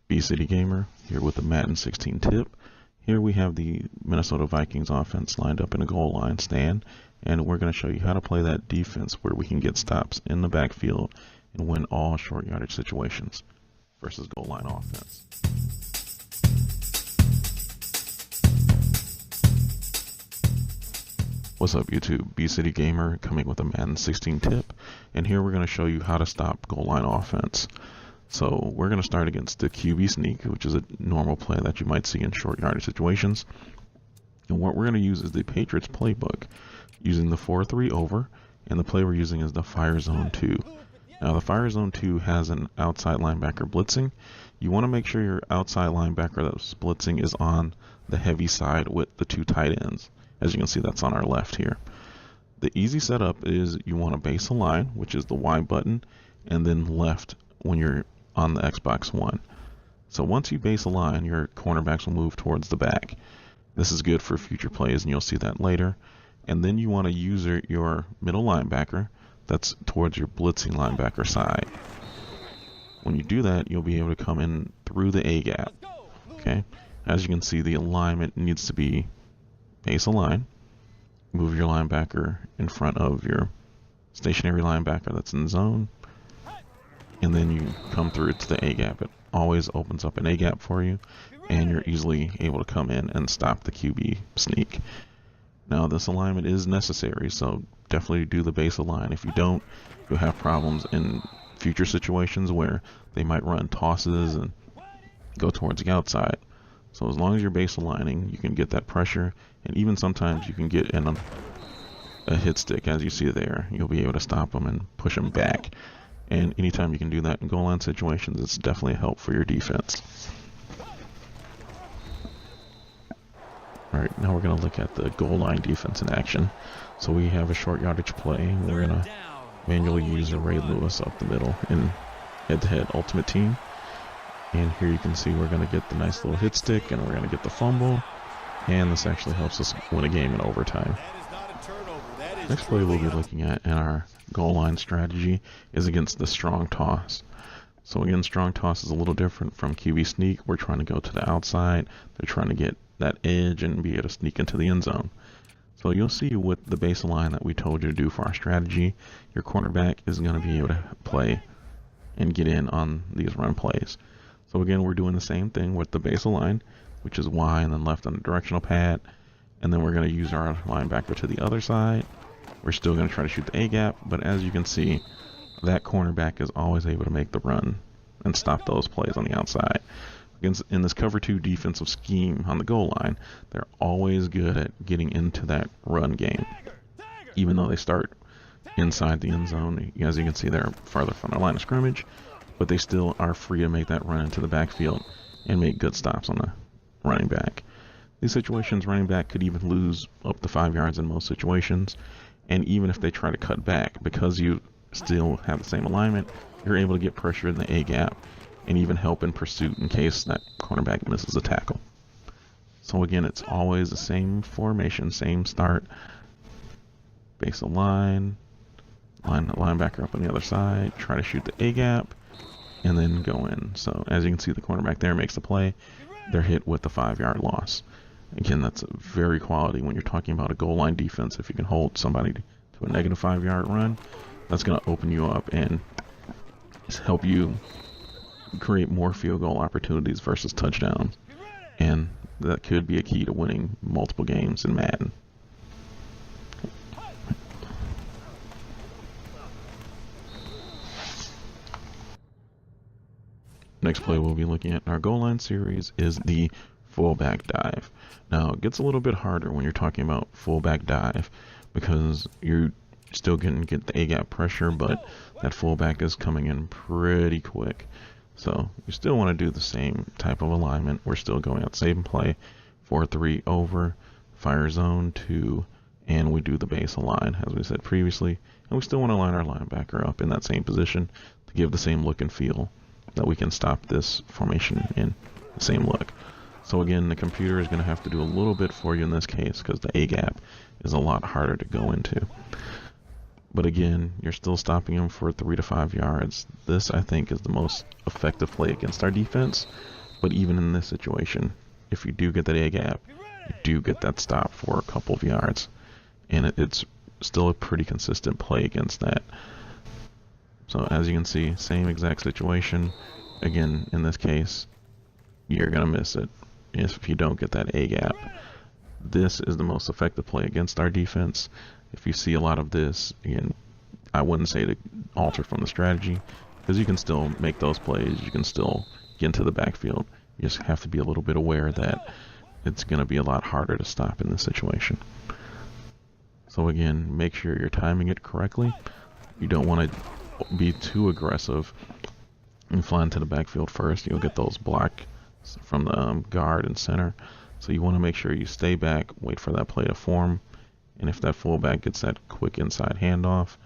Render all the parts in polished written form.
B-City Gamer here with the Madden 16 tip. Here we have the Minnesota Vikings offense lined up in a goal line stand, and we're going to show you how to play that defense where we can get stops in the backfield and win all short yardage situations versus goal line offense. What's up YouTube, B-City Gamer coming with a Madden 16 tip, and here we're going to show you how to stop goal line offense. So we're going to start against the QB sneak, which is a normal play that you might see in short yardage situations. And what we're going to use is the Patriots playbook, using the 4-3 over, and the play we're using is the fire zone 2. Now the fire zone 2 has an outside linebacker blitzing. You want to make sure your outside linebacker that's blitzing is on the heavy side with the two tight ends. As you can see, that's on our left here. The easy setup is you want to base a line, which is the Y button, and then left when you're on the Xbox One. So once you base a line, your cornerbacks will move towards the back. This is good for future plays, and you'll see that later. And then you want to use your middle linebacker that's towards your blitzing linebacker side. When you do that, you'll be able to come in through the A gap. Okay? As you can see, the alignment needs to be base a line, move your linebacker in front of your stationary linebacker that's in zone, and then you come through to the A gap. It always opens up an A gap for you, and you're easily able to come in and stop the QB sneak. Now this alignment is necessary, so definitely do the base align. If you don't, you'll have problems in future situations where they might run tosses and go towards the outside. So as long as you're base aligning, you can get that pressure, and even sometimes you can get in a hit stick, as you see there. You'll be able to stop them and push them back. And anytime you can do that in goal line situations, it's definitely a help for your defense. Alright, now we're going to look at the goal line defense in action. So we have a short yardage play. We're going to manually use a Ray Lewis up the middle in head-to-head ultimate team. And here you can see we're going to get the nice little hit stick, and we're going to get the fumble, and this actually helps us win a game in overtime. Next play we'll be looking at in our goal line strategy is against the strong toss. So again, strong toss is a little different from QB sneak. We're trying to go to the outside. They're trying to get that edge and be able to sneak into the end zone. So you'll see with the base line that we told you to do for our strategy, your cornerback is going to be able to play and get in on these run plays. So again, we're doing the same thing with the base line, which is Y and then left on the directional pad. And then we're going to use our linebacker to the other side. We're still going to try to shoot the A gap, but as you can see, that cornerback is always able to make the run and stop those plays on the outside. In this cover 2 defensive scheme on the goal line, they're always good at getting into that run game. Even though they start inside the end zone, as you can see, they're farther from the line of scrimmage, but they still are free to make that run into the backfield and make good stops on the running back. These situations, running back could even lose up to 5 yards in most situations, and even if they try to cut back, because you still have the same alignment, you're able to get pressure in the A gap and even help in pursuit in case that cornerback misses a tackle. So again, it's always the same formation, same start, base a line the linebacker up on the other side, try to shoot the A gap, and then go in. So as you can see, the cornerback there makes the play. They're hit with the 5-yard loss. Again, that's very quality when you're talking about a goal line defense. If you can hold somebody to a negative 5-yard run, that's going to open you up and help you create more field goal opportunities versus touchdowns. And that could be a key to winning multiple games in Madden. Next play we'll be looking at in our goal line series is the fullback dive. Now, it gets a little bit harder when you're talking about fullback dive because you're still going to get the A-gap pressure, but that fullback is coming in pretty quick. So you still want to do the same type of alignment. We're still going out save and play, 4-3 over, fire zone 2, and we do the base align, as we said previously. And we still want to line our linebacker up in that same position to give the same look and feel that we can stop this formation in the same look. So again, the computer is going to have to do a little bit for you in this case because the A-gap is a lot harder to go into. But again, you're still stopping them for 3 to 5 yards. This, I think, is the most effective play against our defense But even in this situation, if you do get that A gap, you do get that stop for a couple of yards. And it's still a pretty consistent play against that. So as you can see, same exact situation. Again, in this case, you're going to miss it if you don't get that A gap. This is the most effective play against our defense. If you see a lot of this, again, I wouldn't say to alter from the strategy, because you can still make those plays. You can still get into the backfield. You just have to be a little bit aware that it's going to be a lot harder to stop in this situation. So again, make sure you're timing it correctly. You don't want to be too aggressive and fly into the backfield first. You'll get those blocks from the guard and center. So you want to make sure you stay back, wait for that play to form, and if that fullback gets that quick inside handoff,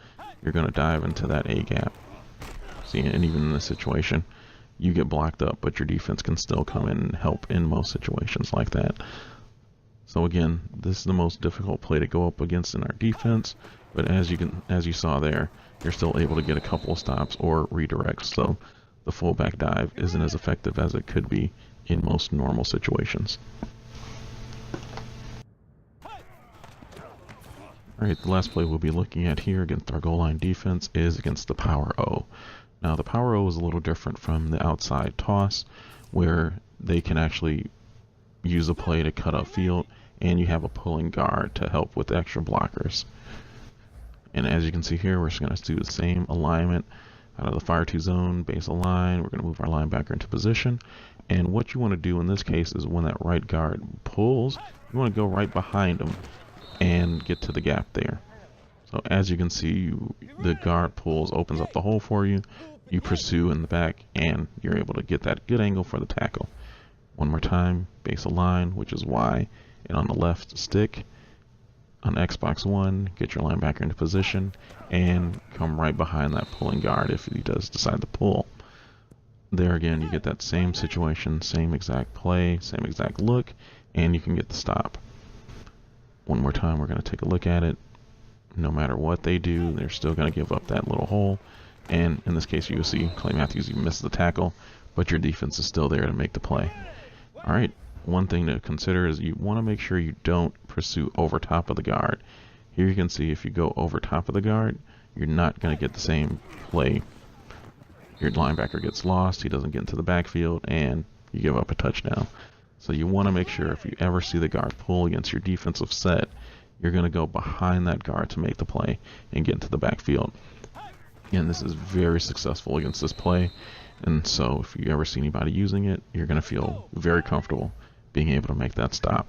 you're going to dive into that A gap. See, and even in this situation, you get blocked up, but your defense can still come in and help in most situations like that. So again, this is the most difficult play to go up against in our defense, but as you saw there, you're still able to get a couple of stops or redirects. So the fullback dive isn't as effective as it could be in most normal situations. Alright, the last play we'll be looking at here against our goal line defense is against the power O. Now the power O is a little different from the outside toss, where they can actually use a play to cut up field, and you have a pulling guard to help with extra blockers. And as you can see here, we're just going to do the same alignment out of the fire 2 zone, base align. We're going to move our linebacker into position. And what you want to do in this case is when that right guard pulls, you want to go right behind him and get to the gap there. So as you can see, the guard pulls, opens up the hole for you. You pursue in the back, and you're able to get that good angle for the tackle. One more time, base align, which is Y, and on the left stick. On Xbox One, get your linebacker into position and come right behind that pulling guard if he does decide to pull. There again, you get that same situation, same exact play, same exact look, and you can get the stop. One more time, we're going to take a look at it. No matter what they do, they're still going to give up that little hole. And in this case, you'll see Clay Matthews, you missed the tackle, but your defense is still there to make the play. All right. One thing to consider is you want to make sure you don't pursue over top of the guard. Here you can see if you go over top of the guard, you're not going to get the same play. Your linebacker gets lost, he doesn't get into the backfield, and you give up a touchdown. So you want to make sure if you ever see the guard pull against your defensive set, you're going to go behind that guard to make the play and get into the backfield. And this is very successful against this play. And so if you ever see anybody using it, you're going to feel very comfortable being able to make that stop.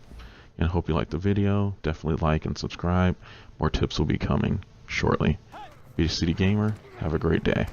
And I hope you liked the video. Definitely like and subscribe. More tips will be coming shortly. BCD Gamer, have a great day.